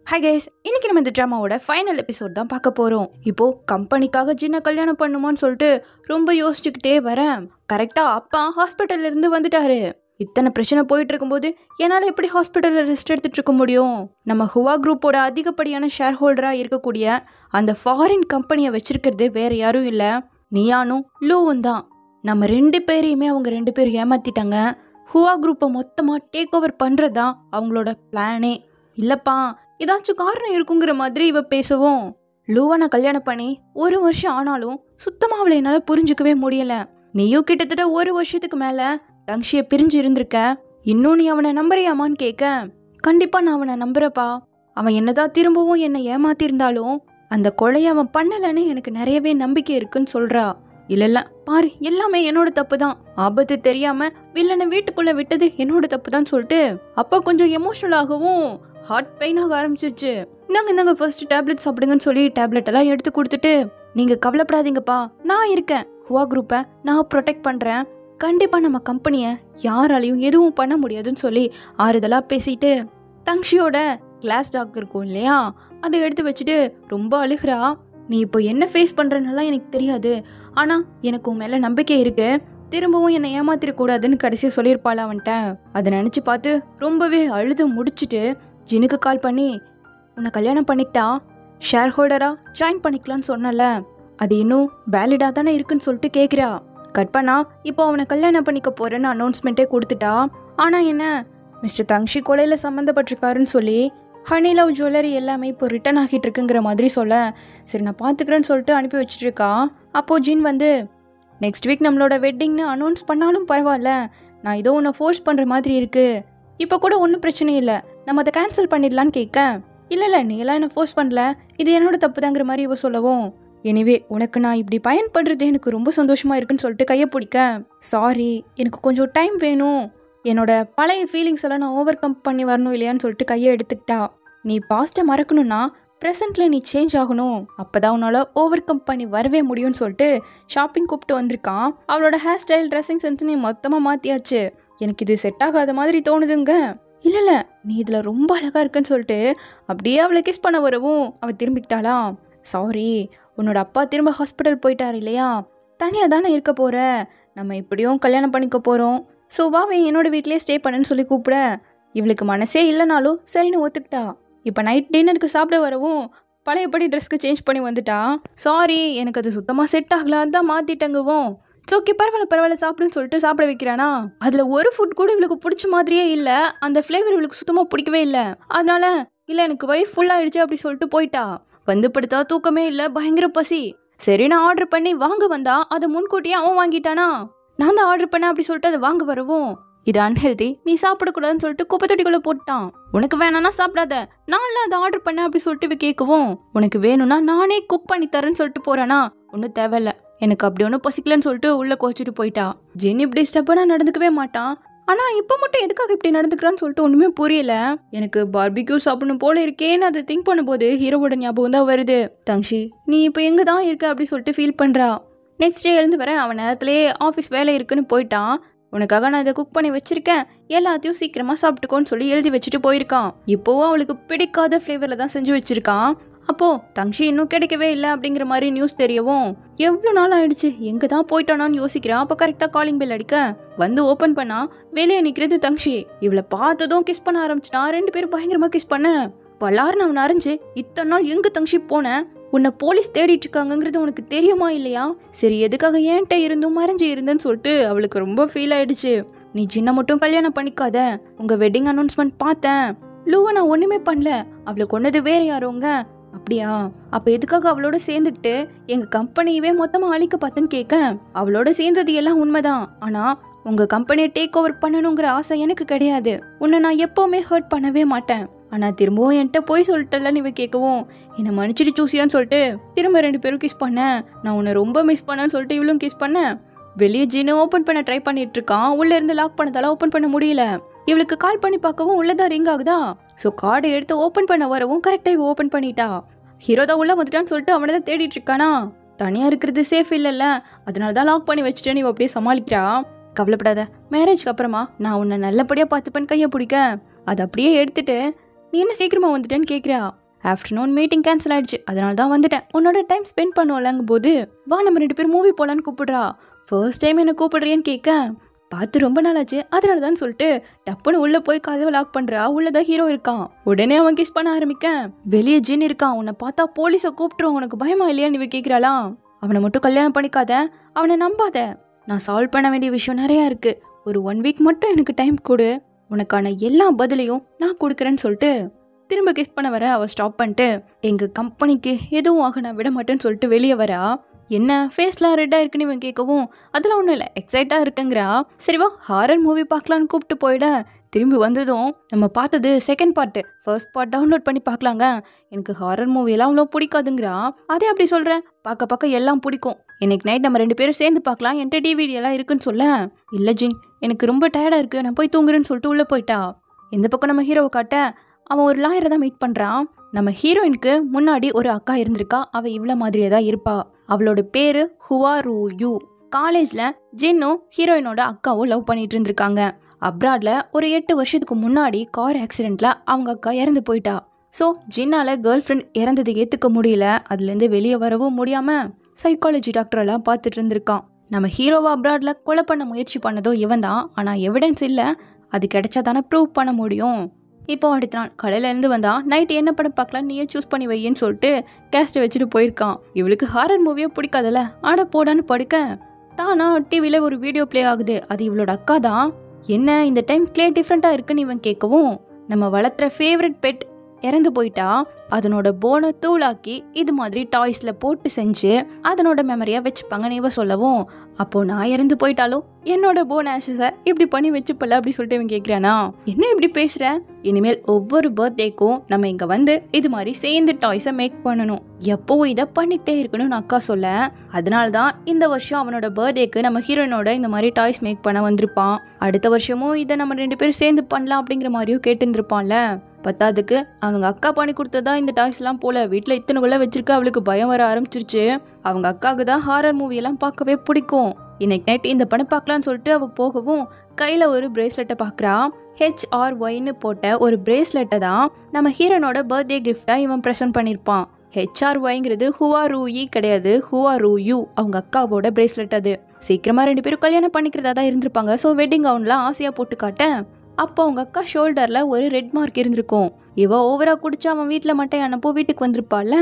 Hi guys, இன்னைக்கு நம்ம இந்த ட்ராமாவோட ஃபைனல் எபிசோட் தான் பார்க்க போகிறோம். இப்போது கம்பெனிக்காக ஜின்னை கல்யாணம் பண்ணுமான்னு சொல்லிட்டு ரொம்ப யோசிச்சுக்கிட்டே வரேன். கரெக்டாக அப்பா ஹாஸ்பிட்டல்லேருந்து வந்துட்டாரு. இத்தனை பிரச்சனை போயிட்டு இருக்கும்போது என்னால் எப்படி ஹாஸ்பிட்டலில் ரெஸ்ட் எடுத்துகிட்டு இருக்க முடியும்? நம்ம ஹுவா குரூப்போட அதிகப்படியான ஷேர் ஹோல்டராக இருக்கக்கூடிய அந்த ஃபாரின் கம்பெனியை வச்சிருக்கிறது வேற யாரும் இல்லை, நியானும் லூவும் தான். நம்ம ரெண்டு பேரையுமே அவங்க ரெண்டு பேரும் ஏமாற்றிட்டாங்க. ஹுவா குரூப்பை மொத்தமாக டேக் ஓவர் பண்ணுறது தான் அவங்களோட பிளானே. இல்லைப்பா, ஏதாச்சும் காரணம் இருக்குங்கிற மாதிரி இவ பேசவும், லூவை நான் கல்யாணம் பண்ணி 1 வருஷம் ஆனாலும் சுத்தமாக அவளை என்னால் புரிஞ்சுக்கவே முடியல. நீயும் கிட்டத்தட்ட 1 வருஷத்துக்கு மேலே டங்ஷியை பிரிஞ்சு இருந்திருக்க, இன்னும் நீ அவனை நம்புறியாமான்னு கேட்க, கண்டிப்பாக நான் அவனை நம்புறப்பா. அவன் என்னதான் திரும்பவும் என்னை ஏமாத்திருந்தாலும் அந்த கொலையை அவன் பண்ணலைன்னு எனக்கு நிறையவே நம்பிக்கை இருக்குன்னு சொல்றா. இல்ல பாரு, எல்லாமே என்னோட தப்பு தான். ஆபத்து தெரியாம வில்லனை வீட்டுக்குள்ள விட்டது என்னோட தப்பு தான் சொல்லிட்டு அப்பா கொஞ்சம் எமோஷனல் ஆகவும் ஹார்ட் பெயின் ஆக ஆரம்பிச்சிருச்சு. இந்தாங்க ஃபர்ஸ்ட் டேப்லெட் சாப்பிடுங்கன்னு சொல்லி டேப்லெட் எல்லாம் எடுத்து கொடுத்துட்டு, நீங்க கவலைப்படாதீங்கப்பா, நான் இருக்கேன், ஹுவா குரூப்பை நான் ப்ரொடெக்ட் பண்றேன், கண்டிப்பா நம்ம கம்பெனியை யாராலையும் எதுவும் பண்ண முடியாதுன்னு சொல்லி ஆறுதலா பேசிட்டு தங்ஷியோட கிளாஸ் டாக் இருக்கும் இல்லையா, அதை எடுத்து வச்சுட்டு ரொம்ப அழுகிறா. நீ இப்போ என்ன ஃபேஸ் பண்றதுனால எனக்கு தெரியாது, ஆனா எனக்கு உன் மேல நம்பிக்கை இருக்கு, திரும்பவும் என்னை ஏமாத்திரக்கூடாதுன்னு கடைசியாக சொல்லியிருப்பாள் அவன்கிட்ட. அதை நினச்சி பார்த்து ரொம்பவே அழுது முடிச்சுட்டு ஜினுக்கு கால் பண்ணி, உன்னை கல்யாணம் பண்ணிக்கிட்டா ஷேர் ஹோல்டரா ஜாயின் பண்ணிக்கலான்னு சொன்னல, அது இன்னும் வேலிடாக தானே இருக்குன்னு சொல்லிட்டு கேட்குறா. கட் பண்ணா இப்போ அவனை கல்யாணம் பண்ணிக்க போறேன்னு அனௌன்ஸ்மெண்ட்டே கொடுத்துட்டா. ஆனால் என்ன, மிஸ்டர் தங்ஷி கொலையில் சம்மந்தப்பட்டிருக்காருன்னு சொல்லி ஹனி லவ் ஜுவல்லரி எல்லாமே இப்போ ரிட்டர்ன் ஆகிட்டு இருக்குங்கிற மாதிரி சொல்ல, சரி நான் பார்த்துக்கிறேன்னு சொல்லிட்டு அனுப்பி வச்சுட்டு இருக்கா. அப்போது ஜின் வந்து, நெக்ஸ்ட் வீக் நம்மளோட வெட்டிங்னு அனௌன்ஸ் பண்ணாலும் பரவாயில்ல, நான் ஏதோ உன்னை ஃபோர்ஸ் பண்ணுற மாதிரி இருக்கு, இப்போ கூட ஒன்றும் பிரச்சனை இல்லை, நம்ம அதை கேன்சல் பண்ணிடலான்னு கேட்க, இல்லை நீ எல்லாம் என்ன ஃபோர்ஸ் பண்ணல, இது என்னோட தப்பு தாங்கிற மாதிரி இவ சொல்லவும், எனிவே உனக்கு நான் இப்படி பயன்படுறது எனக்கு ரொம்ப சந்தோஷமா இருக்குன்னு சொல்லிட்டு கையை பிடிக்க, சாரி எனக்கு கொஞ்சம் டைம் வேணும், என்னோட பழைய ஃபீலிங்ஸ் எல்லாம் நான் ஓவர் கம் பண்ணி வரணும் இல்லையான்னு சொல்லிட்டு கையை எடுத்துக்கிட்டா. நீ பாஸ்ட்டை மறக்கணும்னா ப்ரெசென்ட்டில் நீ சேஞ்ச் ஆகணும், அப்போ தான் உன்னால் ஓவர் கம் பண்ணி வரவே முடியும்னு சொல்லிட்டு ஷாப்பிங் கூப்பிட்டு வந்திருக்கான். அவளோட ஹேர் ஸ்டைல், ட்ரெஸ்ஸிங் சென்ஸ் நீ மொத்தமாக மாற்றியாச்சு, எனக்கு இது செட் ஆகாத மாதிரி தோணுதுங்க. இல்லை நீ இதில் ரொம்ப அழகாக இருக்குன்னு சொல்லிட்டு அப்படியே அவளை கிஸ் பண்ண வரவும் அவள் திரும்பிக்கிட்டாளாம். சாரி, உன்னோட அப்பா திரும்ப ஹாஸ்பிட்டல் போயிட்டார் இல்லையா, தனியாக தானே இருக்க போகிற, நம்ம இப்படியும் கல்யாணம் பண்ணிக்க போகிறோம், ஸோ வாவே என்னோட வீட்லேயே ஸ்டே பண்ணுன்னு சொல்லி கூப்பிட, இவளுக்கு மனசே இல்லைனாலும் சரின்னு ஒத்துக்கிட்டா. இப்போ நைட் டின்னருக்கு சாப்பிட வரவும் பழையபடி ட்ரெஸ்க்கு சேஞ்ச் பண்ணி வந்துட்டா. சாரி எனக்கு அது சுத்தமாக செட் ஆகலாம் தான் மாற்றிட்டங்குவோம், ஓகே பரவாயில்ல சாப்பிடுன்னு சொல்லிட்டு சாப்பிட வைக்கிறானா. அதில் ஒரு ஃபுட் கூட இவளுக்கு பிடிச்ச மாதிரியே இல்லை, அந்த ஃப்ளேவர் இவளுக்கு சுத்தமாக பிடிக்கவே இல்லை, அதனால இல்லை எனக்கு வயிறு ஃபுல்லாகிடுச்சு அப்படி சொல்லிட்டு போயிட்டா. வந்து படுத்தா தூக்கமே இல்லை, பயங்கர பசி. சரி நான் ஆர்டர் பண்ணி வாங்க வந்தா அதை முன்கூட்டியே அவன் வாங்கிட்டானா, நான் தான் ஆர்டர் பண்ணேன் அப்படி சொல்லிட்டு அதை வாங்க வரவும், இது அன்ஹெல்தி, நீ சாப்பிடக்கூடாதுன்னு சொல்லிட்டு குப்பை தொட்டிக்குள்ள போட்டான். உனக்கு வேணாம்னா சாப்பிடாத, நான்லாம் அதை ஆர்டர் பண்ண அப்படி சொல்லிட்டு கேட்கவும், உனக்கு வேணும்னா நானே குக் பண்ணி தரேன்னு சொல்லிட்டு போறானா, ஒன்றும் தேவையில்ல எனக்கு அப்படி ஒன்றும் பசிக்கலன்னு சொல்லிட்டு உள்ள கோச்சிட்டு போயிட்டா. ஜெனி இப்படி ஸ்டெப்பனா நடந்துக்கவே மாட்டான், ஆனா இப்போ மட்டும் எதுக்காக இப்படி நடந்துக்கிறான்னு சொல்லிட்டு ஒண்ணுமே புரியல. எனக்கு பார்பிக்யூ சாப்பிடணும் போல இருக்கேன்னு அதை திங்க் பண்ணும்போது ஹீரோவோட ஞாபகம் தான் வருது. தங்ஷி நீ இப்போ எங்க தான் இருக்க அப்படி சொல்லிட்டு ஃபீல் பண்றா. நெக்ஸ்ட் டே எழுந்து வர அவன் நேரத்திலேயே ஆஃபீஸ் வேலை இருக்குன்னு போயிட்டான். உனக்காக நான் இதை குக் பண்ணி வச்சிருக்கேன், எல்லாத்தையும் சீக்கிரமா சாப்பிட்டுக்கோன்னு சொல்லி எழுதி வச்சுட்டு போயிருக்கான். இப்போவும் அவளுக்கு பிடிக்காத ஃப்ளேவரில் தான் செஞ்சு வச்சிருக்கான். அப்போ தங்ஷி இன்னும் கிடைக்கவே இல்லை அப்படிங்கிற மாதிரி நியூஸ் தெரியவும், எவ்வளோ நாள் ஆயிடுச்சு எங்கே தான் போயிட்டானான்னு யோசிக்கிறான். அப்போ கரெக்டாக காலிங் பெல் அடிக்க வந்து ஓப்பன் பண்ணா வெளியே நிற்கிறது தங்ஷி. இவளை பார்த்ததும் கிஸ் பண்ண ஆரம்பிச்சிட்டான். 2 பேரும் பயங்கரமாக கிஸ் பண்ண பல்லாருன்னு அவன் அறிஞ்சு, இத்தனை நாள் எங்கே தங்ஷி போனேன், உன்னை போலீஸ் தேடிட்டு இருக்காங்கிறது உனக்கு தெரியுமா இல்லையா, சரி எதுக்காக ஏன்ட்ட இருந்தும் மறைஞ்சு இருந்தேன்னு சொல்லிட்டு அவளுக்கு ரொம்ப ஃபீல் ஆயிடுச்சு. நீ சின்ன மட்டும் கல்யாணம் பண்ணிக்காத, உங்க வெட்டிங் அனௌன்ஸ்மெண்ட் பார்த்தேன், லூவை நான் ஒண்ணுமே பண்ணல, அவளை கொன்னது வேற யாரோங்க, அப்படியா அப்ப எதுக்காக அவளோட சேர்ந்துக்கிட்டு எங்க கம்பெனியவே மொத்தமா அழிக்க பார்த்தேன்னு கேட்க, அவளோட சேர்ந்தது எல்லாம் உண்மைதான், ஆனா உங்க கம்பெனியை டேக் ஓவர் பண்ணணுங்கிற ஆசை எனக்கு கிடையாது, உன்னை நான் எப்பவுமே ஹர்ட் பண்ணவே மாட்டேன், ஆனா திரும்பவும் என்கிட்ட போய் சொல்லிட்டலன்னு இவ கேட்கவும், என்னை மன்னிச்சிட்டு சூசியான்னு சொல்லிட்டு திரும்ப 2 பேரும் கிஸ் பண்ணேன், நான் உன்னை ரொம்ப மிஸ் பண்ணேன்னு சொல்லிட்டு இவளும் கிஸ் பண்ணேன். வெளியே ஜின்னு ஓப்பன் பண்ண ட்ரை பண்ணிட்டு இருக்கான், உள்ள இருந்து லாக் பண்ணதால ஓப்பன் பண்ண முடியல. இவளுக்கு கால் பண்ணி பார்க்கவும் உள்ளதான் ரிங் ஆகுதா. ஸோ கார்டை எடுத்து ஓப்பன் பண்ண வரவும் கரெக்டாக இவ ஓப்பன் பண்ணிட்டா. ஹீரோ தான் உள்ள வந்துட்டான்னு சொல்லிட்டு அவனை தான் தேடிட்டு இருக்கானா. தனியாக இருக்கிறது சேஃப் இல்லைல்ல, அதனால தான் லாக் பண்ணி வச்சுட்டேன்னு இவ அப்படியே சமாளிக்கிறா. கவலைப்படாத, மேரேஜ்க்கு அப்புறமா நான் உன்னை நல்லபடியாக பார்த்துப்பேன்னு கையை பிடிக்க, அதை அப்படியே எடுத்துட்டு, நீ நீ என்ன சீக்கிரமா வந்துட்டேன்னு கேட்குறா. ஆஃப்டர்நூன் மீட்டிங் கேன்சல் ஆயிடுச்சு, அதனால தான் வந்துட்டேன். உன்னோட டைம் ஸ்பெண்ட் பண்ணுவோம்லங்கும் போது வா நம்ம 2 பேரும் மூவி போகலான்னு கூப்பிடுறா. ஃபர்ஸ்ட் டைம் என்ன கூப்பிடுறியன்னு கேட்க பார்த்து ரொம்ப நாள் ஆச்சு அதனால தான் சொல்லிட்டு டப்புன்னு உள்ள போய் கதவை லாக் பண்றா. உள்ளதான் ஹீரோ இருக்கான். உடனே அவன் கிஸ் பண்ண ஆரம்பிக்க வெளியே ஜின் இருக்கான். உன்னை பார்த்தா போலீஸை கூப்பிட்டுருவோம், உனக்கு பயமா இல்லையான்னு இவ கேட்கிறாளாம். அவனை மட்டும் கல்யாணம் பண்ணிக்காத, அவனை நம்பாத, நான் சால்வ் பண்ண வேண்டிய விஷயம் நிறையா இருக்கு, ஒரு 1 வீக் மட்டும் எனக்கு டைம் கொடு, உனக்கான எல்லா பதிலையும் நான் கொடுக்குறேன்னு சொல்லிட்டு திரும்ப கிஸ் பண்ண வர அவ ஸ்டாப் பண்ணிட்டு எங்க கம்பெனிக்கு எதுவும் ஆக நான் விட மாட்டேன்னு சொல்லிட்டு வெளியே வரா. என்ன ஃபேஸ்லாம் ரெட்டாக இருக்குன்னு இவன் கேட்கவும் அதெல்லாம் ஒன்றும் இல்லை, எக்ஸைட்டாக இருக்குங்கிறா. சரிவா ஹாரர் மூவி பார்க்கலான்னு கூப்பிட்டு போயிட திரும்பி வந்ததும் நம்ம பார்த்தது second part, first part download பண்ணி பார்க்கலாங்க, எனக்கு ஹாரர் மூவியெல்லாம் அவ்வளோ பிடிக்காதுங்கிறா. அதே அப்படி சொல்கிறேன், பார்க்க எல்லாம் பிடிக்கும், இன்னைக்கு நைட் நம்ம 2 பேரும் சேர்ந்து பார்க்கலாம், என்கிட்ட டிவிடி எல்லாம் இருக்குன்னு சொல்ல இல்லை ஜின் எனக்கு ரொம்ப டயர்டாக இருக்குது, நான் போய் தூங்குறேன்னு சொல்லிட்டு உள்ளே போயிட்டா. இந்த பக்கம் நம்ம ஹீரோவை காட்ட அவன் ஒரு லாயரை தான் மீட் பண்ணுறான். நம்ம ஹீரோயினுக்கு முன்னாடி ஒரு அக்கா இருந்திருக்கா, அவள் இவ்வளோ மாதிரியே தான் இருப்பா. அவளோட பேரு ஹுவா ரூ யூ. காலேஜில் ஜின்னும் ஹீரோயினோட அக்காவும் லவ் பண்ணிட்டு இருந்திருக்காங்க. அப்ராட்ல ஒரு 8 வருஷத்துக்கு முன்னாடி கார் ஆக்சிடென்ட்ல அவங்க அக்கா இறந்து போயிட்டா. ஸோ ஜின்னால கேர்ள் ஃப்ரெண்ட் இறந்ததை ஏற்றுக்க முடியல, அதுலேருந்து வெளியே வரவும் முடியாம சைக்காலஜி டாக்டரெல்லாம் பார்த்துட்டு இருந்திருக்கான். நம்ம ஹீரோவை அப்ராட்ல கொலை பண்ண முயற்சி பண்ணதோ இவன் தான், ஆனால் எவிடன்ஸ் இல்லை, அது கிடைச்சா தானே ப்ரூவ் பண்ண முடியும். இப்போ அடுத்த நாள் காலையிலேருந்து வந்தா நைட் என்ன படம் பார்க்கலாம் நீயே சூஸ் பண்ணி வையின்னு சொல்லிட்டு கேஸ்ட்டை வச்சுட்டு போயிருக்கான். இவளுக்கு ஹாரர் மூவியே பிடிக்காதல்ல, ஆட போடான்னு படுக்க தானா டிவியில் ஒரு வீடியோ பிளே ஆகுது. அது இவளோட அக்கா தான். என்ன இந்த டைம் கிளே டிஃப்ரெண்ட்டாக இருக்குன்னு இவன் கேட்கவும் நம்ம வளர்த்துற ஃபேவரட் பெட் இறந்து போயிட்டா, அதனோட போனை தூளாக்கி இது மாதிரி டாய்ஸில் போட்டு செஞ்சு அதனோட மெமரியாக வச்சுப்பாங்கன்னு இவ சொல்லவும் அப்போ நான் இறந்து போயிட்டாலும் என்னோட போன் ஆஷஸை இப்படி பண்ணி வச்சுப்பல அப்படி சொல்லிட்டு இவன் கேட்குறானா. என்ன இப்படி பேசுற, இனிமேல் ஒவ்வொரு பர்த்டேக்கும் நம்ம இங்கே வந்து இது மாதிரி சேர்ந்து டாய்ஸை மேக் பண்ணணும், எப்போவும் இதை பண்ணிக்கிட்டே இருக்கணும்னு அக்கா சொல்ல, அதனால தான் இந்த வருஷம் அவனோட பர்த்டேக்கு நம்ம ஹீரோயினோட இந்த மாதிரி டாய்ஸ் மேக் பண்ண வந்திருப்பான். அடுத்த வருஷமும் இதை நம்ம 2 பேரும் சேர்ந்து பண்ணலாம் அப்படிங்கிற மாதிரியும் கேட்டுருந்துருப்பான்ல. பத்தாதுக்கு அவங்க அக்கா பண்ணி கொடுத்ததா இந்த டாய்ஸ்லாம் போல, வீட்டில் இத்தனை கொள்ள வச்சிருக்க அவளுக்கு பயம் வர ஆரம்பிச்சிருச்சு. அவங்க அக்காவுக்கு தான் ஹாரர் மூவியெல்லாம் பார்க்கவே பிடிக்கும். இன்னைக்கு நைட் இந்த படம் பார்க்கலான்னு சொல்லிட்டு அவள் போகவும் கையில் ஒரு பிரேஸ்லெட்டை பார்க்குறா. HRYன்னு போட்ட ஒரு பிரேஸ்லெட்டை தான் நம்ம ஹீரோனோட பர்த்டே கிஃப்டாக இவன் ப்ரெசென்ட் பண்ணியிருப்பான். HRYங்கிறது ஹுவா ரூயி கிடையாது, ஹுவா ரூ யூ அவங்க அக்காவோட பிரேஸ்லெட். அது சீக்கிரமாக 2 பேரும் கல்யாணம் பண்ணிக்கிறதா தான் இருந்திருப்பாங்க. ஸோ வெட்டிங் கவுன்லாம் ஆசையாக போட்டு காட்ட அப்போ அவங்க அக்கா ஷோல்டர்ல ஒரு ரெட் மார்க் இருந்திருக்கும். இவ ஓவரா குடிச்சா அவன் வீட்டுல மட்டும் அனுப்போ வீட்டுக்கு வந்திருப்பாள்.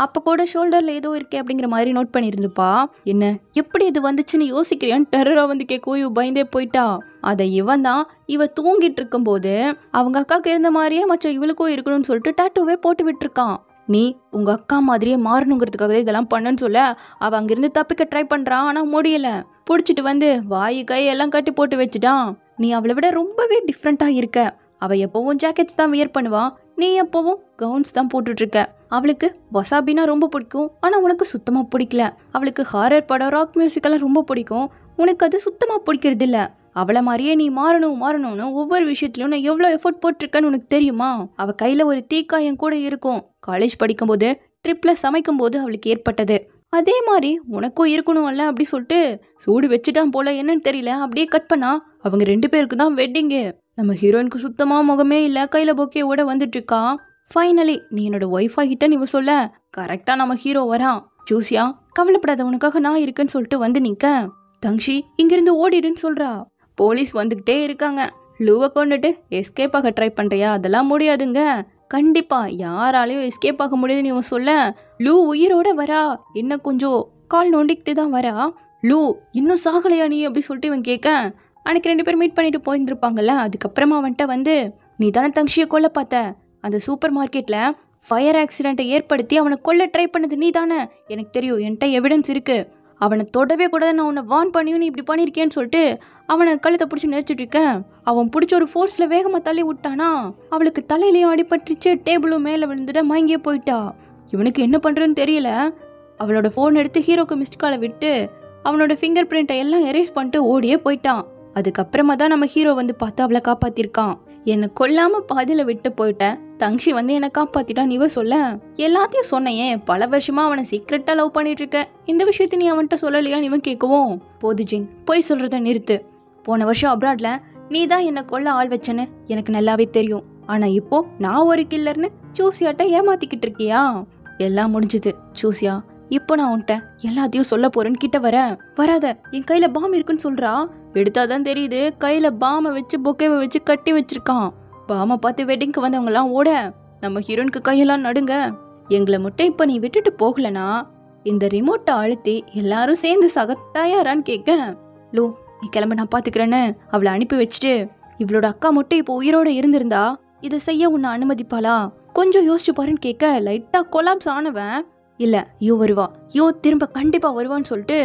அப்ப கூட ஷோல்டர்ல ஏதோ இருக்கே அப்படிங்கிற மாதிரி நோட் பண்ணியிருந்துப்பா. என்ன எப்படி இது வந்துச்சுன்னு யோசிக்கிறியான்னு டெரரா வந்து கேட்கும். இவ பயந்தே போயிட்டா. அதை இவன் தான் இவ தூங்கிட்டு இருக்கும் போது அவங்க அக்காவுக்கு இருந்த மாதிரியே மச்சம் இவளுக்கும் இருக்கணும்னு சொல்லிட்டு டாட்டூவே போட்டு விட்டுருக்கான். நீ உங்க அக்கா மாதிரியே மாறணுங்கிறதுக்காக இதெல்லாம் பண்ணுன்னு சொல்ல அவ அங்கிருந்து தப்பிக்க ட்ரை பண்றான். ஆனா முடியல. பிடிச்சிட்டு வந்து வாய் கை எல்லாம் கட்டி போட்டு வச்சுட்டான். நீ அவளை விட ரொம்பவே டிஃப்ரெண்டா இருக்க. அவ எப்பவும் ஜாக்கெட்ஸ் தான் வியர் பண்ணுவா, நீ எப்பவும் கவுன்ஸ் தான் போட்டுட்டு இருக்க. அவளுக்கு வசாபினா ரொம்ப பிடிக்கும், ஆனா உனக்கு சுத்தமா பிடிக்கல. அவளுக்கு ஹாரர் படம் ராக் மியூசிக் எல்லாம் ரொம்ப பிடிக்கும், உனக்கு அது சுத்தமா பிடிக்கிறது இல்ல. அவளை மாதிரியே நீ மாறணும்னு ஒவ்வொரு விஷயத்திலும் நான் எவ்வளோ எஃபோர்ட் போட்டிருக்கேன்னு உனக்கு தெரியுமா? அவ கையில ஒரு தீக்காயம் கூட இருக்கும். காலேஜ் படிக்கும்போது ட்ரிப்ல சமைக்கும் போது அவளுக்கு ஏற்பட்டது. அதே மாதிரி உனக்கும் இருக்கணும்ல அப்படி சொல்லிட்டு சூடு வச்சுட்டான் போல, என்னன்னு தெரியல. அப்படியே கட் பண்ணா அவங்க 2 பேருக்கு தான் வெட்டிங்கு. நம்ம ஹீரோயினுக்கு சுத்தமா முகமே இல்ல, கையில பொக்கேவோட வந்துட்டு இருக்கா. ஃபைனலி நீ என்னோட ஒய்ஃப் ஆகிட்டன்னு இவ சொல்ல கரெக்டா நம்ம ஹீரோ வரான். ஜூசியா கவலைப்படாத, உனக்காக நான் இருக்குன்னு சொல்லிட்டு வந்து நிக்க தங்ஷி இங்கிருந்து ஓடிடுன்னு சொல்றா. போலீஸ் வந்துகிட்டே இருக்காங்க. லூவை கொண்டுட்டு எஸ்கேப் ஆக ட்ரை பண்றியா? அதெல்லாம் முடியாதுங்க. கண்டிப்பா யாராலையும் எஸ்கேப் ஆக முடியாதுன்னு இவன் சொல்ல லூ உயிரோட வரா. என்ன கொஞ்சம் கால் நோண்டிக்கிட்டு தான் வரா. லூ இன்னும் சாகலையா நீ அப்படி சொல்லிட்டு இவன் கேட்க அன்னைக்கு 2 பேரும் மீட் பண்ணிட்டு போயிருந்துருப்பாங்கல்ல. அதுக்கப்புறமா வந்துட்டு வந்து நீ தானே தங்ஷியை கொல்ல பார்த்த, அந்த சூப்பர் மார்க்கெட்ல ஃபயர் ஆக்சிடென்ட்டை ஏற்படுத்தி அவனை கொல்ல ட்ரை பண்ணது நீ தானே? எனக்கு தெரியும், என்கிட்ட எவிடன்ஸ் இருக்கு. அவனை தொடவே கூடாது, நான் உன்னை வார்ன் பண்ணியும் நீ இப்படி பண்ணியிருக்கேன்னு சொல்லிட்டு அவனை கழுத்தை பிடிச்சி நெரிச்சிட்டு இருக்கேன். அவன் பிடிச்ச ஒரு ஃபோர்ஸில் வேகமாக தள்ளி விட்டானா அவளுக்கு தலையிலையும் அடிபட்டுச்சு. டேபிளும் மேலே விழுந்துட மயங்கியே போயிட்டா. இவனுக்கு என்ன பண்ணுறன்னு தெரியல. அவளோட ஃபோன் எடுத்து ஹீரோக்கு மிஸ்ட் காலை விட்டு அவனோட ஃபிங்கர் பிரிண்ட்டை எல்லாம் எரேஸ் பண்ணிட்டு ஓடியே போயிட்டான். அதுக்கப்புறமா தான் நம்ம ஹீரோ வந்து பார்த்து அவளை காப்பாத்திருக்கான். என்னை கொல்லாமல் பாதியில் விட்டு போயிட்டேன், தங்ஷி வந்து என்னை காப்பாத்திட்டான் இவ சொல்ல எல்லாத்தையும் சொன்னையே. பல வருஷமா அவனை சீக்ரெட்டா லவ் பண்ணிட்டு இருக்க, இந்த விஷயத்த நீ அவன்கிட்ட சொல்லலையான்னு இவன் கேட்கவும் போது ஜின் போய் சொல்றத நிறுத்து. போன வருஷம் அப்ராட்ல நீ தான் என்னை கொல்ல ஆள் வச்சேன்னு எனக்கு நல்லாவே தெரியும். ஆனா இப்போ நான் ஒரு கில்லர்னு சூசியாட்ட ஏமாத்திக்கிட்டு இருக்கியா? எல்லாம் முடிஞ்சது சூசியா. இப்போ நான் உன்ட்ட எல்லாத்தையும் சொல்ல போறேன்னு கிட்ட வராத. என் கையில பாம் இருக்குன்னு சொல்றா. எடுத்தாதான் தெரியுது கையில பாம வச்சு பொக்கேவை வச்சு கட்டி வச்சிருக்கான். பாம பார்த்து வெட்டிங்க்கு வந்தவங்க எல்லாம் ஓட நம்ம ஹீரோனுக்கு கையெல்லாம் நடுங்க. எங்களை மட்டும் இப்ப நீ விட்டுட்டு போகலனா இந்த ரிமோட்டை அழுத்தி எல்லாரும் சேர்ந்து சாக தயாரான்னு கேட்க, லோ நீ கிளம்ப நான் பாத்துக்கிறேன்னு அவளை அனுப்பி வச்சுட்டு, இவளோட அக்கா மட்டும் இப்போ உயிரோட இருந்திருந்தா இதை செய்ய உன்னை அனுமதிப்பாளா? கொஞ்சம் யோசிச்சு பாருன்னு கேட்க லைட்டா கொலாப்ஸ் ஆனவன், இல்ல யோ வருவா, யோ திரும்ப கண்டிப்பா வருவான்னு சொல்லிட்டு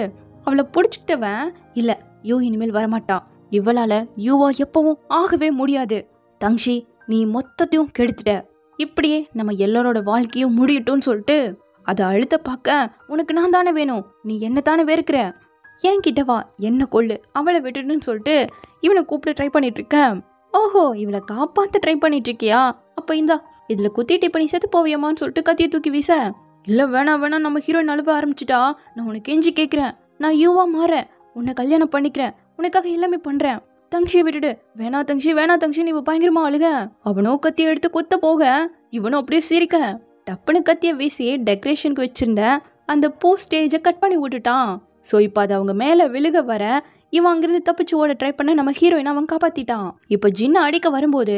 அவளை புடிச்சுக்கிட்டவன், இல்ல யோ இனிமேல் வரமாட்டான், இவளால யூவா எப்பவும் ஆகவே முடியாது. தங்ஷி நீ மொத்தத்தையும் கெடுத்துட்ட, இப்படியே நம்ம எல்லாரோட வாழ்க்கையும் முடியட்டும்னு சொல்லிட்டு அதை அழுத்த பார்க்க, உனக்கு நான் தானே வேணும், நீ என்ன தானே வெறுக்கிற, ஏன் கிட்ட வா என்ன கொள்ளு அவளை விட்டுட்டுன்னு சொல்லிட்டு இவனை கூப்பிட்டு ட்ரை பண்ணிட்டு இருக்கேன். ஓஹோ இவளை காப்பாத்த ட்ரை பண்ணிட்டு இருக்கியா? அப்ப இந்தா இதுல குத்திட்டு இப்ப நீ செத்து போவியம்மான்னு சொல்லிட்டு கத்தியை தூக்கி வீச, இல்ல வேணாம் நம்ம ஹீரோயின் அழுவ ஆரம்பிச்சுட்டா, நான் உனக்கு கெஞ்சி கேட்கிறேன், நான் யூவா மாறேன், உன்னை கல்யாணம் பண்ணிக்கிறேன், உனக்காக எல்லாமே பண்றேன், தங்ஷியை விட்டுடு, வேணா தங்ஷி நீ பயங்கரமா அழுக. அவனோ கத்தியை எடுத்து குத்த போக இவனும் அப்படியே சிரிக்க டப்புன்னு கத்திய வீசி டெக்கரேஷனுக்கு வச்சிருந்த அந்த பூ ஸ்டேஜை கட் பண்ணி விட்டுட்டான். ஸோ இப்போ அது அவங்க மேலே விழுக வர இவன் அங்கிருந்து தப்பிச்சு ஓட ட்ரை பண்ண நம்ம ஹீரோயின் அவன் காப்பாத்திட்டான். இப்போ ஜின்ன அடிக்க வரும்போது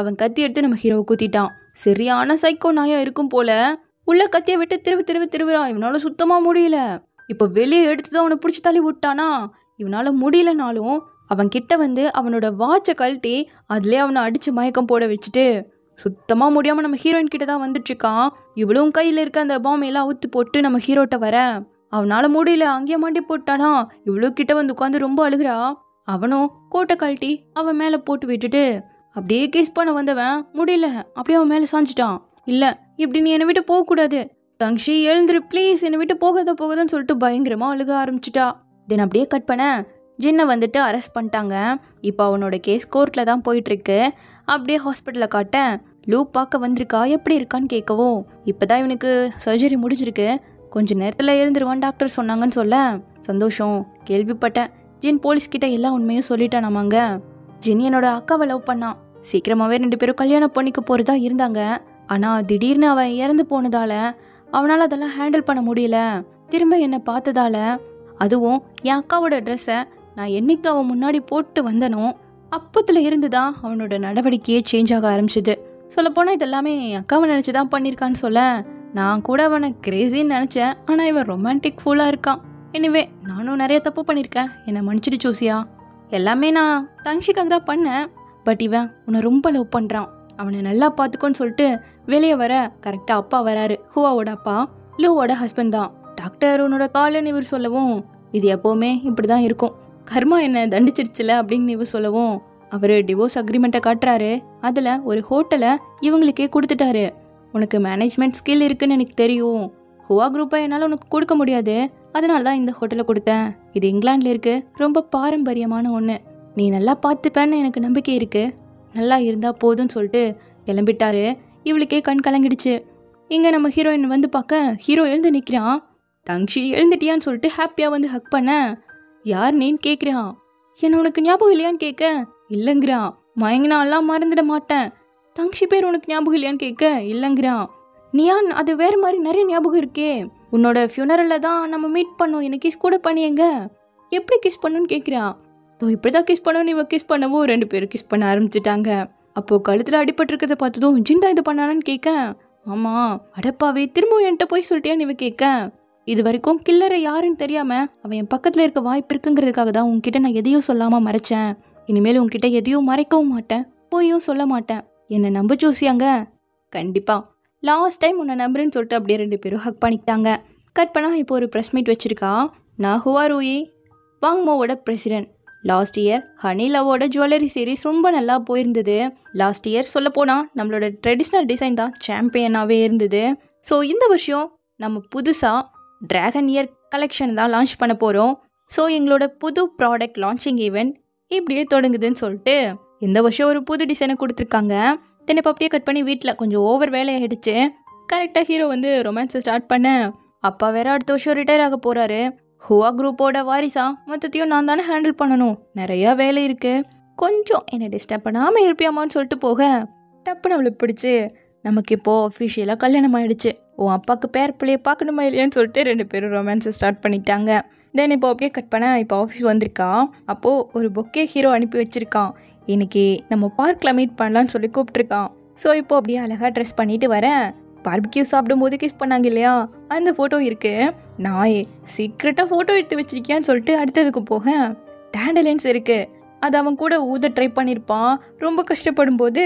அவன் கத்தி எடுத்து நம்ம ஹீரோவை குத்திட்டான். சரியான சைக்கோ நாயா இருக்கும் போல உள்ள கத்தியை விட்டு திருவுறான். இவனால சுத்தமா முடியல. இப்போ வெளியே எடுத்துதான் அவனை பிடிச்சி தள்ளி விட்டானா. இவனால முடியலனாலும் அவன் கிட்ட வந்து அவனோட வாட்சை கழட்டி அதுலேயே அவனை அடிச்சு மயக்கம் போட வச்சுட்டு சுத்தமா முடியாம நம்ம ஹீரோயின் கிட்ட தான் வந்துட்டு இருக்கான். இவ்வளவும் கையில இருக்க அந்த பாம்பெல்லாம் அவுத்து போட்டு நம்ம ஹீரோட்ட வர அவனால முடியல, அங்கேயே மாட்டி போட்டானா. இவ்வளவு கிட்ட வந்து உட்காந்து ரொம்ப அழுகிறா. அவனும் கோட்டை கழட்டி அவன் மேல போட்டு விட்டுட்டு அப்படியே கிஸ் பண்ண வந்தவன் முடியல, அப்படியே அவன் மேல சாஞ்சிட்டான். இல்ல இப்படி நீ என்னை விட்டு போக கூடாது, தங்ஷி எழுந்துரு ப்ளீஸ், என்னை விட்டு போகாதன்னு சொல்லிட்டு பயங்கரமா அழுக ஆரம்பிச்சிட்டா. தென் அப்படியே கட் பண்ண ஜின்னை வந்துட்டு அரெஸ்ட் பண்ணிட்டாங்க. இப்போ அவனோட கேஸ் கோர்ட்டில் தான் போயிட்டுருக்கு. அப்படியே ஹாஸ்பிட்டலில் காட்ட லூ பார்க்க வந்திருக்கா, எப்படி இருக்கான்னு கேட்கவும், இப்போ தான் இவனுக்கு சர்ஜரி முடிஞ்சிருக்கு, கொஞ்சம் நேரத்தில் எழுந்துருவான் டாக்டர் சொன்னாங்கன்னு சொல்ல, சந்தோஷம் கேள்விப்பட்டேன். ஜின் போலீஸ்கிட்ட எல்லா உண்மையும் சொல்லிட்டான். நம்மங்க ஜின் என்னோட அக்காவை லவ் பண்ணான். சீக்கிரமாகவே 2 பேரும் கல்யாணம் பண்ணிக்க போகிறதா இருந்தாங்க. ஆனால் திடீர்னு அவன் இறந்து போனதால அவனால் அதெல்லாம் ஹேண்டில் பண்ண முடியல. திரும்ப என்னை பார்த்ததால, அதுவும் என் அக்காவோட ட்ரெஸ்ஸை நான் என்னைக்கு அவன் முன்னாடி போட்டு வந்தனோ அப்பத்துல இருந்து தான் அவனோட நடவடிக்கையே சேஞ்ச் ஆக ஆரம்பிச்சிது. சொல்லப்போனால் இதெல்லாமே என் அக்காவை நினச்சி தான் பண்ணியிருக்கான்னு சொல்ல, நான் கூட அவனை கிரேசின்னு நினச்சேன். ஆனால் இவன் ரொமான்டிக் ஃபுல்லாக இருக்கான். எனிவே நானும் நிறைய தப்பு பண்ணியிருக்கேன், என்னை மன்னிச்சிட்டு சூசியா. எல்லாமே நான் தங்ஷிக்காக தான் பண்ணேன். பட் இவன் உன்னை ரொம்ப லவ் பண்ணுறான், அவனை நல்லா பார்த்துக்கோன்னு சொல்லிட்டு வெளியே வர கரெக்டாக அப்பா வராரு. ஹுவாவோட அப்பா, லூவோட ஹஸ்பண்ட் தான். டாக்டர் உன்னோட காலுன்னு இவர் சொல்லவும், இது எப்போவுமே இப்படி தான் இருக்கும், கர்மா என்ன தண்டிச்சிருச்சுல அப்படின்னு இவர் சொல்லவும், அவர் டிவோர்ஸ் அக்ரிமெண்ட்டை காட்டுறாரு. அதில் ஒரு ஹோட்டலை இவங்களுக்கே கொடுத்துட்டாரு. உனக்கு மேனேஜ்மெண்ட் ஸ்கில் இருக்குன்னு எனக்கு தெரியும், ஹுவா குரூப்பை என்னால் உனக்கு கொடுக்க முடியாது, அதனால தான் இந்த ஹோட்டலை கொடுத்தேன். இது இங்கிலாண்டில் இருக்கு, ரொம்ப பாரம்பரியமான ஒன்று, நீ நல்லா பார்த்துப்பேன்னு எனக்கு நம்பிக்கை இருக்கு, நல்லா இருந்தால் போதும்னு சொல்லிட்டு கிளம்பிட்டாரு. இவளுக்கே கண் கலங்கிடுச்சு. இங்கே நம்ம ஹீரோயின் வந்து பார்க்க ஹீரோ எழுந்து நிற்கிறான். தங்ஷி எழுந்துட்டியான்னு சொல்லிட்டு ஹாப்பியாக வந்து ஹக் பண்ண, யார் நீன்னு கேட்குறான். என்ன உனக்கு ஞாபகம் இல்லையான்னு கேட்க, இல்லைங்கிறான். மயங்கினாலாம் மறந்துட மாட்டேன். தங்ஷி பேர் உனக்கு ஞாபகம் இல்லையான்னு கேட்க, இல்லைங்கிறான். நியான் அது வேறு மாதிரி நிறைய ஞாபகம் இருக்கே, உன்னோட ஃபியூனரலில் தான் நம்ம மீட் பண்ணோம், என்னை கிஸ் கூட பண்ணியங்க, எப்படி கிஸ் பண்ணுன்னு கேட்குறான். இப்படி தான் கிஸ் பண்ணணும்னு இவ கிஸ் பண்ணவும் 2 பேரும் கிஸ் பண்ண ஆரம்பிச்சிட்டாங்க. அப்போது கழுத்தில் அடிபட்டிருக்கிறத பார்த்ததும் ஜின் தான் இது பண்ணானு கேட்க, ஆமாம் அடப்பாவே திரும்பவும் என்கிட்ட போய் சொல்லிட்டேன்னு இவ கேட்க, இது வரைக்கும் கில்லரை யாருன்னு தெரியாமல் அவன் என் பக்கத்தில் இருக்க வாய்ப்பு இருக்குங்கிறதுக்காக தான் உன்கிட்ட நான் எதையும் சொல்லாமல் மறைச்சேன். இனிமேல் உன்கிட்ட எதையும் மறைக்கவும் மாட்டேன், போயும் சொல்ல மாட்டேன், என்னை நம்ப சூசியாங்க. கண்டிப்பாக லாஸ்ட் டைம் உன்னை நம்புறேன்னு சொல்லிட்டு அப்படியே 2 பேரும் ஹக் பண்ணிக்கிட்டாங்க. கட் பண்ணால் இப்போ ஒரு ப்ரெஸ் மீட் வச்சுருக்கா. நான் ஹுவா ரூயி, வாங்மோவோட பிரசிடென்ட். லாஸ்ட் இயர் ஹனி லவோட ஜுவல்லரி சீரீஸ் ரொம்ப நல்லா போயிருந்தது. லாஸ்ட் இயர் சொல்லப்போனால் நம்மளோட ட்ரெடிஷ்னல் டிசைன் தான் சாம்பியனாகவே இருந்தது. ஸோ இந்த வருஷம் நம்ம புதுசாக ட்ராகன் இயர் கலெக்ஷன் தான் லான்ச் பண்ண போகிறோம். ஸோ எங்களோட புது ப்ராடக்ட் லான்ச்சிங் ஈவெண்ட் இப்படியே தொடங்குதுன்னு சொல்லிட்டு இந்த வருஷம் ஒரு புது டிசைனை கொடுத்துருக்காங்க. தென்னை அப்படியே கட் பண்ணி வீட்டில் கொஞ்சம் ஓவர் வேலையாகிடுச்சு. கரெக்டாக ஹீரோ வந்து ரொமான்ஸை ஸ்டார்ட் பண்ண, அப்பா வேற அடுத்த வருஷம் ரிட்டையர் ஆக போகிறாரு. ஹுவா குரூப்போட வாரிசா மொத்தத்தையும் நான் தானே ஹேண்டில் பண்ணணும், நிறையா வேலை இருக்குது, கொஞ்சம் என்னை டிஸ்டர்ப் பண்ணாமல் இருப்பியாமான்னு சொல்லிட்டு போக டப்புன்னு அவளை பிடிச்சி நமக்கு இப்போது அஃபிஷியலாக கல்யாணம் ஆகிடுச்சு, உன் அப்பாவுக்கு பேர் பிள்ளையை பார்க்கணுமா இல்லையான்னு சொல்லிட்டு 2 பேரும் ரொமான்ஸை ஸ்டார்ட் பண்ணிட்டாங்க. தென் இப்போ அப்படியே கட் பண்ண இப்போ ஆஃபீஸ் வந்திருக்கான். அப்போது ஒரு பொக்கே ஹீரோ அனுப்பி வச்சுருக்கான். இன்னைக்கு நம்ம பார்க்கில் மீட் பண்ணலான்னு சொல்லி கூப்பிட்ருக்கான். ஸோ இப்போ அப்படியே அழகாக ட்ரெஸ் பண்ணிட்டு வரேன். பார்பிக்யூ சாப்பிடும்போது கிஸ் பண்ணாங்க இல்லையா, அந்த ஃபோட்டோ இருக்குது. நான் சீக்ரெட்டாக ஃபோட்டோ எடுத்து வச்சிருக்கியான்னு சொல்லிட்டு அடுத்ததுக்கு போக டேண்டலைன்ஸ் இருக்குது. அது அவன் கூட ஊத ட்ரை பண்ணியிருப்பான். ரொம்ப கஷ்டப்படும் போது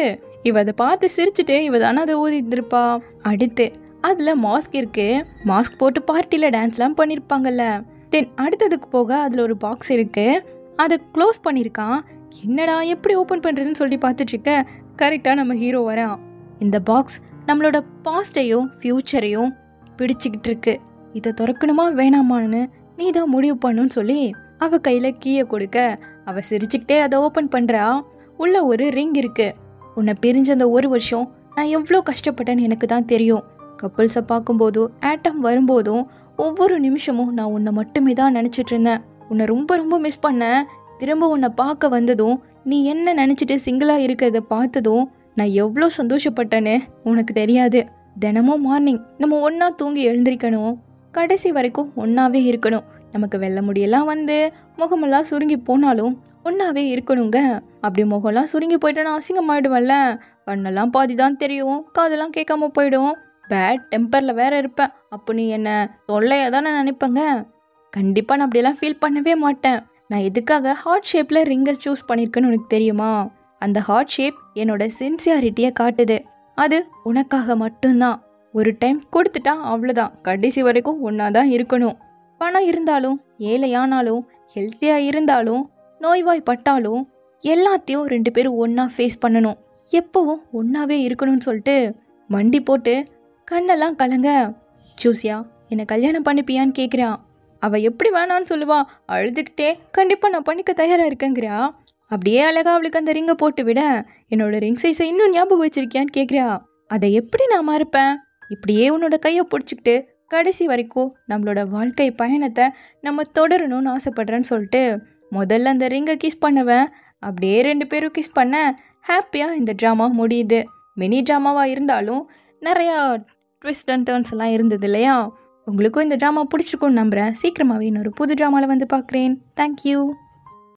இவ அதை பார்த்து சிரிச்சுட்டு இவ தானே அதை ஊதிருப்பா. அடுத்து அதில் மாஸ்க் இருக்குது. மாஸ்க் போட்டு பார்ட்டியில் டான்ஸ்லாம் பண்ணியிருப்பாங்கல்ல. தென் அடுத்ததுக்கு போக அதில் ஒரு பாக்ஸ் இருக்குது. அதை க்ளோஸ் பண்ணியிருக்கான். என்னடா எப்படி ஓப்பன் பண்ணுறதுன்னு சொல்லி பார்த்துட்ருக்க கரெக்டாக நம்ம ஹீரோ வரான். இந்த பாக்ஸ் நம்மளோட பாஸ்டையும் ஃப்யூச்சரையும் பிடிச்சிக்கிட்டு இருக்கு. இதை திறக்கணுமா வேணாமான்னு நீ தான் முடிவு பண்ணுன்னு சொல்லி அவள் கையில் கீயை கொடுக்க அவள் சிரிச்சுக்கிட்டே அதை ஓப்பன் பண்ணுறா. உள்ள ஒரு ரிங் இருக்கு. உன்னை பிரிஞ்ச அந்த 1 வருஷம் நான் எவ்வளோ கஷ்டப்பட்டேன்னு எனக்கு தான் தெரியும். கப்புள்ஸை பார்க்கும்போதும் ஆட்டம் வரும்போதும் ஒவ்வொரு நிமிஷமும் நான் உன்னை மட்டுமே தான் நினச்சிட்டு இருந்தேன். உன்னை ரொம்ப ரொம்ப மிஸ் பண்ணேன். திரும்ப உன்னை பார்க்க வந்ததும் நீ என்ன நினச்சிட்டு சிங்கிளாக இருக்கிறத பார்த்ததும் நான் எவ்வளோ சந்தோஷப்பட்டேன்னு உனக்கு தெரியாது. தினமும் மார்னிங் நம்ம ஒன்றா தூங்கி எழுந்திரிக்கணும், கடைசி வரைக்கும் ஒன்றாவே இருக்கணும். நமக்கு வெள்ளை முடியெல்லாம் வந்து முகமெல்லாம் சுருங்கி போனாலும் ஒன்றாவே இருக்கணுங்க. அப்படி முகம்லாம் சுருங்கி போயிட்டேன்னா அசிங்கமாயிடுவல்ல. கண்ணெல்லாம் பாதி தான் தெரியும், காதெல்லாம் கேட்காம போயிடும். பேட் டெம்பரில் வேற இருப்பேன். அப்போ நீ என்ன தொல்லையாக தான் நான் நினைப்பேங்க. கண்டிப்பாக நான் அப்படியெல்லாம் ஃபீல் பண்ணவே மாட்டேன். நான் எதுக்காக ஹார்ட் ஷேப்பில் ரிங்கை சூஸ் பண்ணியிருக்கேன்னு உனக்கு தெரியுமா? அந்த ஹார்ட் ஷேப் என்னோட சின்சியாரிட்டியை காட்டுது. அது உனக்காக மட்டும்தான். ஒரு டைம் கொடுத்துட்டா அவ்வளோதான், கடைசி வரைக்கும் ஒன்றா தான் இருக்கணும். பணம் இருந்தாலும் ஏழையானாலும் ஹெல்த்தியாக இருந்தாலும் நோய்வாய்ப்பட்டாலும் எல்லாத்தையும் 2 பேரும் ஒன்றா ஃபேஸ் பண்ணணும். எப்போவும் ஒன்றாவே இருக்கணும்னு சொல்லிட்டு மண்டி போட்டு கண்ணெல்லாம் கலங்க சூசியா என்னை கல்யாணம் பண்ணிப்பியான்னு கேட்குறான். அவள் எப்படி வேணான்னு சொல்லுவா, அழுதுகிட்டே கண்டிப்பாக நான் பண்ணிக்க தயாராக இருக்கேங்கிறா. அப்படியே அழகாக அவளுக்கு அந்த ரிங்கை போட்டு விட என்னோட ரிங் சைஸை இன்னும் ஞாபகம் வச்சிருக்கியான்னு கேட்குறா. அதை எப்படி நான் மறப்பேன்? இப்படியே உன்னோட கையை பிடிச்சிக்கிட்டு கடைசி வரைக்கும் நம்மளோட வாழ்க்கை பயணத்தை நம்ம தொடரணும்னு ஆசைப்படுறேன்னு சொல்லிட்டு முதல்ல அந்த ரிங்கை கிஸ் பண்ணுவேன். அப்படியே 2 பேரும் கிஸ் பண்ண ஹாப்பியாக இந்த ட்ராமா முடியுது. மினி ட்ராமாவாக இருந்தாலும் நிறையா ட்விஸ்ட் அண்ட் டர்ன்ஸ் எல்லாம் இருந்தது இல்லையா? உங்களுக்கும் இந்த ட்ராமா பிடிச்சிருக்கும்னு நம்புகிறேன். சீக்கிரமாகவே இன்னொரு புது ட்ராமாவில் வந்து பார்க்குறேன். தேங்க்யூ.